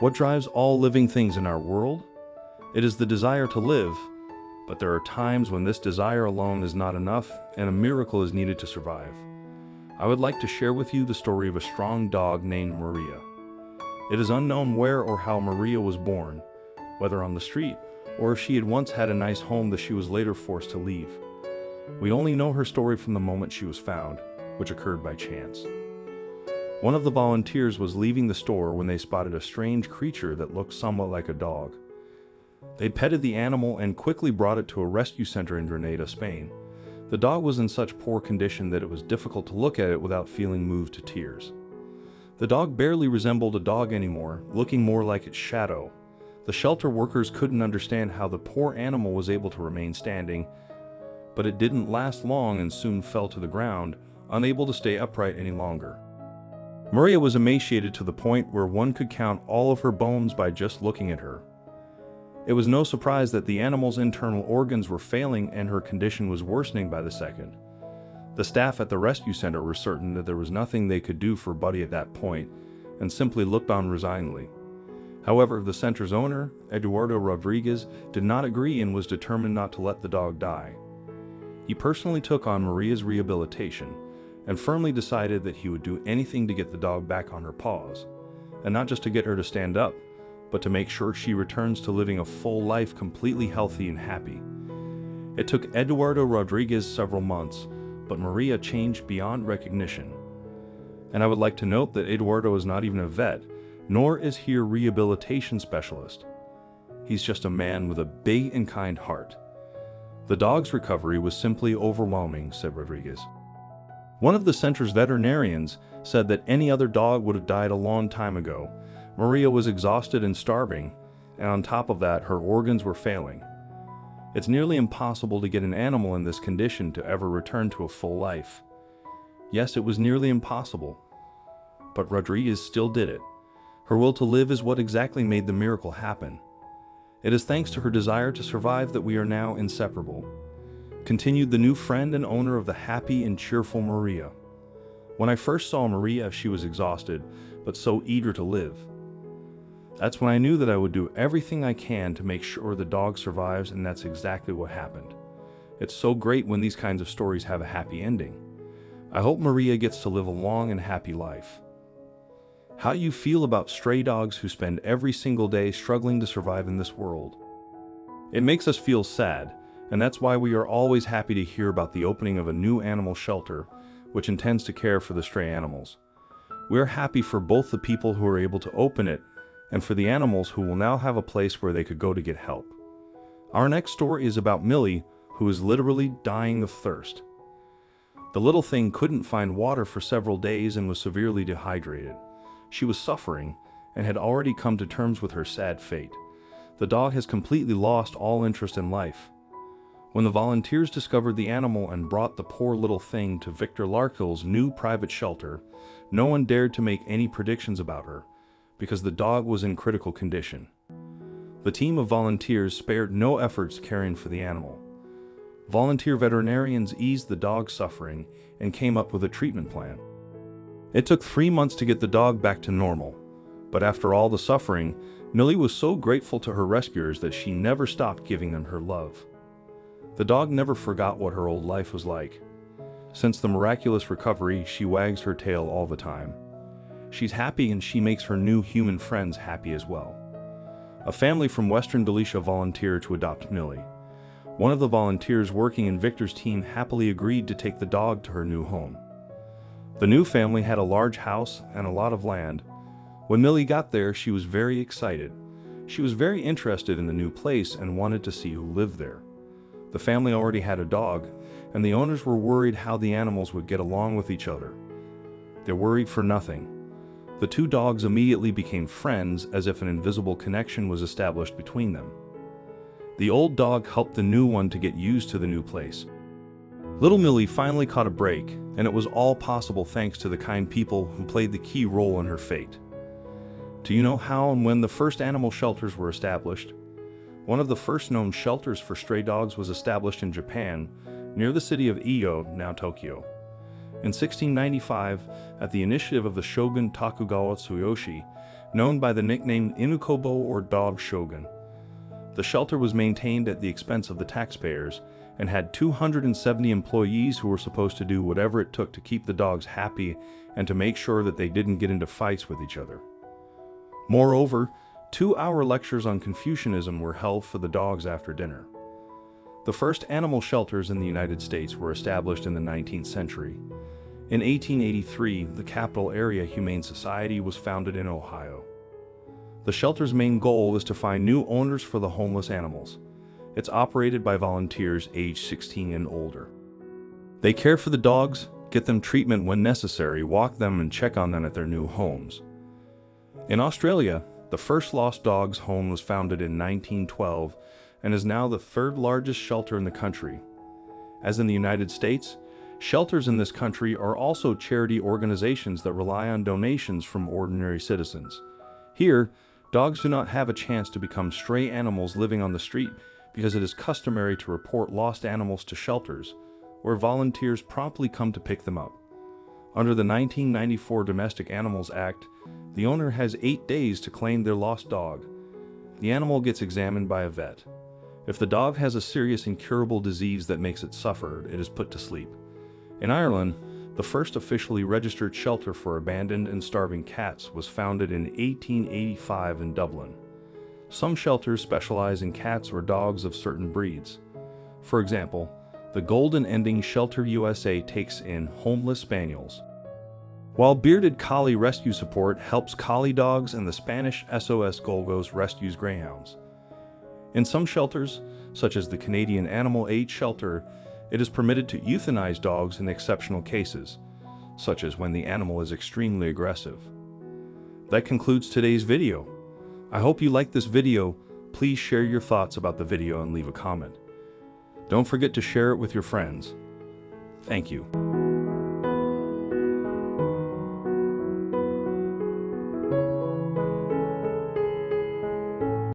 What drives all living things in our world? It is the desire to live, but there are times when this desire alone is not enough and a miracle is needed to survive. I would like to share with you the story of a strong dog named Maria. It is unknown where or how Maria was born, whether on the street or if she had once had a nice home that she was later forced to leave. We only know her story from the moment she was found, which occurred by chance. One of the volunteers was leaving the store when they spotted a strange creature that looked somewhat like a dog. They petted the animal and quickly brought it to a rescue center in Granada, Spain. The dog was in such poor condition that it was difficult to look at it without feeling moved to tears. The dog barely resembled a dog anymore, looking more like its shadow. The shelter workers couldn't understand how the poor animal was able to remain standing, but it didn't last long and soon fell to the ground, unable to stay upright any longer. Maria was emaciated to the point where one could count all of her bones by just looking at her. It was no surprise that the animal's internal organs were failing and her condition was worsening by the second. The staff at the rescue center were certain that there was nothing they could do for Buddy at that point and simply looked on resignedly. However, the center's owner, Eduardo Rodriguez, did not agree and was determined not to let the dog die. He personally took on Maria's rehabilitation and firmly decided that he would do anything to get the dog back on her paws, and not just to get her to stand up, but to make sure she returns to living a full life completely healthy and happy. It took Eduardo Rodriguez several months, but Maria changed beyond recognition. And I would like to note that Eduardo is not even a vet, nor is he a rehabilitation specialist. He's just a man with a big and kind heart. The dog's recovery was simply overwhelming, said Rodriguez. One of the center's veterinarians said that any other dog would have died a long time ago. Maria was exhausted and starving, and on top of that, her organs were failing. It's nearly impossible to get an animal in this condition to ever return to a full life. Yes, it was nearly impossible, but Rodriguez still did it. Her will to live is what exactly made the miracle happen. It is thanks to her desire to survive that we are now inseparable, continued the new friend and owner of the happy and cheerful Maria. When I first saw Maria, she was exhausted, but so eager to live. That's when I knew that I would do everything I can to make sure the dog survives, and that's exactly what happened. It's so great when these kinds of stories have a happy ending. I hope Maria gets to live a long and happy life. How you feel about stray dogs who spend every single day struggling to survive in this world? It makes us feel sad, and that's why we are always happy to hear about the opening of a new animal shelter, which intends to care for the stray animals. We are happy for both the people who are able to open it and for the animals who will now have a place where they could go to get help. Our next story is about Millie, who is literally dying of thirst. The little thing couldn't find water for several days and was severely dehydrated. She was suffering and had already come to terms with her sad fate. The dog has completely lost all interest in life. When the volunteers discovered the animal and brought the poor little thing to Victor Larkill's new private shelter, no one dared to make any predictions about her, because the dog was in critical condition. The team of volunteers spared no efforts caring for the animal. Volunteer veterinarians eased the dog's suffering and came up with a treatment plan. It took 3 months to get the dog back to normal, but after all the suffering, Millie was so grateful to her rescuers that she never stopped giving them her love. The dog never forgot what her old life was like. Since the miraculous recovery, she wags her tail all the time. She's happy and she makes her new human friends happy as well. A family from Western Galicia volunteered to adopt Millie. One of the volunteers working in Victor's team happily agreed to take the dog to her new home. The new family had a large house and a lot of land. When Millie got there, she was very excited. She was very interested in the new place and wanted to see who lived there. The family already had a dog, and the owners were worried how the animals would get along with each other. They worried for nothing. The two dogs immediately became friends, as if an invisible connection was established between them. The old dog helped the new one to get used to the new place. Little Millie finally caught a break, and it was all possible thanks to the kind people who played the key role in her fate. Do you know how and when the first animal shelters were established? One of the first known shelters for stray dogs was established in Japan, near the city of Iyo, now Tokyo. In 1695, at the initiative of the shogun Tokugawa Tsuyoshi, known by the nickname Inukobo or Dog Shogun. The shelter was maintained at the expense of the taxpayers and had 270 employees who were supposed to do whatever it took to keep the dogs happy and to make sure that they didn't get into fights with each other. Moreover, 2-hour lectures on Confucianism were held for the dogs after dinner. The first animal shelters in the United States were established in the 19th century. In 1883, the Capital Area Humane Society was founded in Ohio. The shelter's main goal is to find new owners for the homeless animals. It's operated by volunteers aged 16 and older. They care for the dogs, get them treatment when necessary, walk them, and check on them at their new homes. In Australia, the first lost dogs home was founded in 1912 and is now the third largest shelter in the country. As in the United States, shelters in this country are also charity organizations that rely on donations from ordinary citizens. Here, dogs do not have a chance to become stray animals living on the street because it is customary to report lost animals to shelters, where volunteers promptly come to pick them up. Under the 1994 Domestic Animals Act, the owner has 8 days to claim their lost dog. The animal gets examined by a vet. If the dog has a serious incurable disease that makes it suffer, it is put to sleep. In Ireland, the first officially registered shelter for abandoned and starving cats was founded in 1885 in Dublin. Some shelters specialize in cats or dogs of certain breeds. For example, the Golden Ending Shelter USA takes in homeless spaniels, while Bearded Collie Rescue Support helps collie dogs, and the Spanish SOS Golgos rescues greyhounds. In some shelters, such as the Canadian Animal Aid Shelter, it is permitted to euthanize dogs in exceptional cases, such as when the animal is extremely aggressive. That concludes today's video. I hope you liked this video. Please share your thoughts about the video and leave a comment. Don't forget to share it with your friends. Thank you.